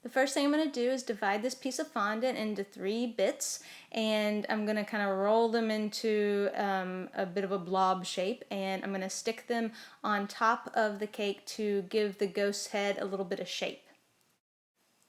The first thing I'm going to do is divide this piece of fondant into 3 bits, and I'm going to kind of roll them into a bit of a blob shape, and I'm going to stick them on top of the cake to give the ghost's head a little bit of shape.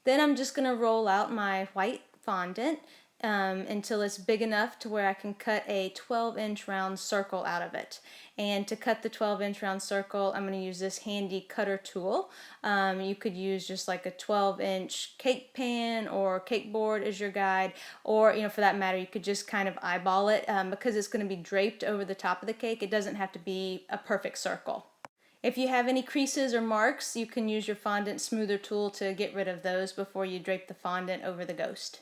Then I'm just going to roll out my white fondant until it's big enough to where I can cut a 12-inch round circle out of it. And to cut the 12-inch round circle, I'm going to use this handy cutter tool. You could use just like a 12-inch cake pan or cake board as your guide, or for that matter, you could just kind of eyeball it because it's going to be draped over the top of the cake. It doesn't have to be a perfect circle. If you have any creases or marks, you can use your fondant smoother tool to get rid of those before you drape the fondant over the ghost.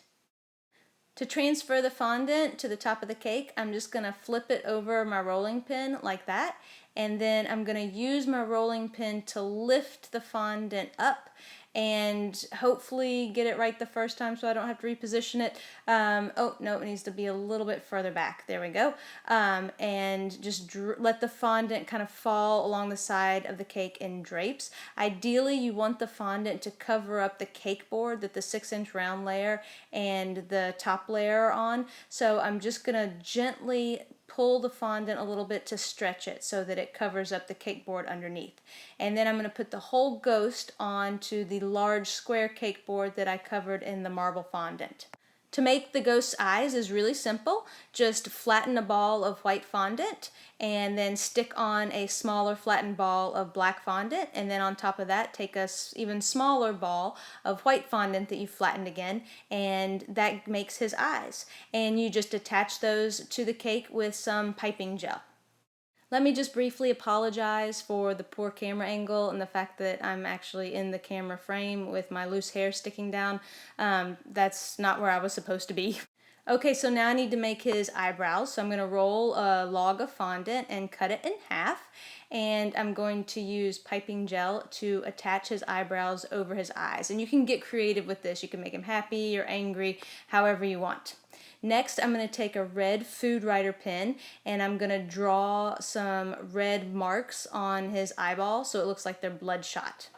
To transfer the fondant to the top of the cake, I'm just going to flip it over my rolling pin like that, and then I'm going to use my rolling pin to lift the fondant up and hopefully get it right the first time so I don't have to reposition it. Oh, no, it needs to be a little bit further back. There we go. And just let the fondant kind of fall along the side of the cake in drapes. Ideally, you want the fondant to cover up the cake board that the 6-inch round layer and the top layer are on. So I'm just going to gently pull the fondant a little bit to stretch it so that it covers up the cake board underneath. And then I'm going to put the whole ghost onto the large square cake board that I covered in the marble fondant. To make the ghost's eyes is really simple. Just flatten a ball of white fondant and then stick on a smaller flattened ball of black fondant, and then on top of that take a even smaller ball of white fondant that you flattened again, and that makes his eyes. And you just attach those to the cake with some piping gel. Let me just briefly apologize for the poor camera angle and the fact that I'm actually in the camera frame with my loose hair sticking down. That's not where I was supposed to be. Okay, so now I need to make his eyebrows. So I'm going to roll a log of fondant and cut it in half. And I'm going to use piping gel to attach his eyebrows over his eyes. And you can get creative with this. You can make him happy or angry, however you want. Next, I'm going to take a red food writer pen and I'm going to draw some red marks on his eyeball so it looks like they're bloodshot.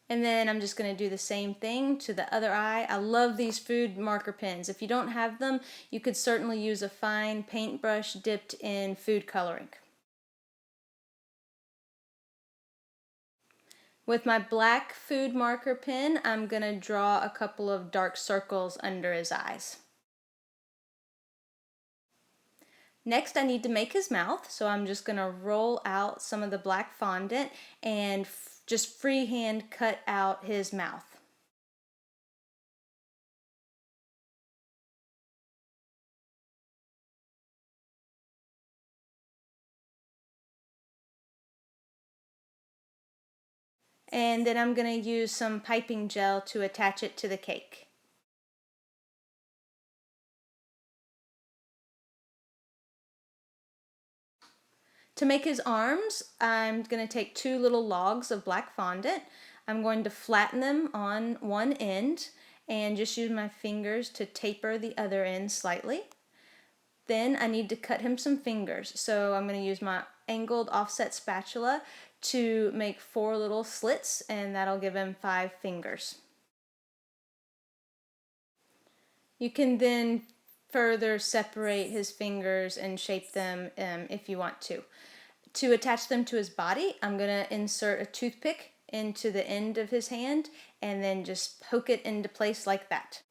And then I'm just going to do the same thing to the other eye. I love these food marker pens. If you don't have them, you could certainly use a fine paintbrush dipped in food coloring. With my black food marker pen, I'm going to draw a couple of dark circles under his eyes. Next, I need to make his mouth, so I'm just going to roll out some of the black fondant and just freehand cut out his mouth. And then I'm going to use some piping gel to attach it to the cake. To make his arms, I'm going to take 2 little logs of black fondant. I'm going to flatten them on one end and just use my fingers to taper the other end slightly. Then I need to cut him some fingers, so I'm going to use my angled offset spatula to make 4 little slits, and that'll give him 5 fingers. You can then further separate his fingers and shape them if you want to. To attach them to his body, I'm going to insert a toothpick into the end of his hand and then just poke it into place like that.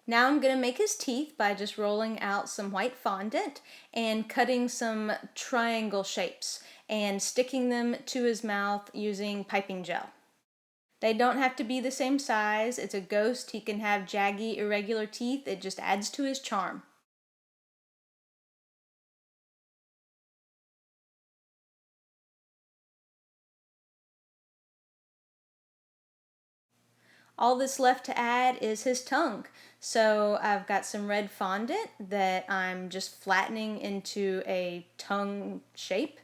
Now I'm going to make his teeth by just rolling out some white fondant and cutting some triangle shapes and sticking them to his mouth using piping gel. They don't have to be the same size. It's a ghost. He can have jaggy, irregular teeth. It just adds to his charm. All that's left to add is his tongue. So I've got some red fondant that I'm just flattening into a tongue shape,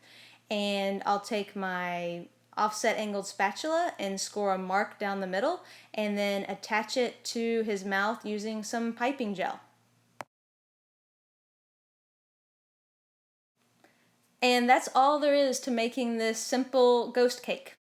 and I'll take my offset angled spatula and score a mark down the middle and then attach it to his mouth using some piping gel. And that's all there is to making this simple ghost cake.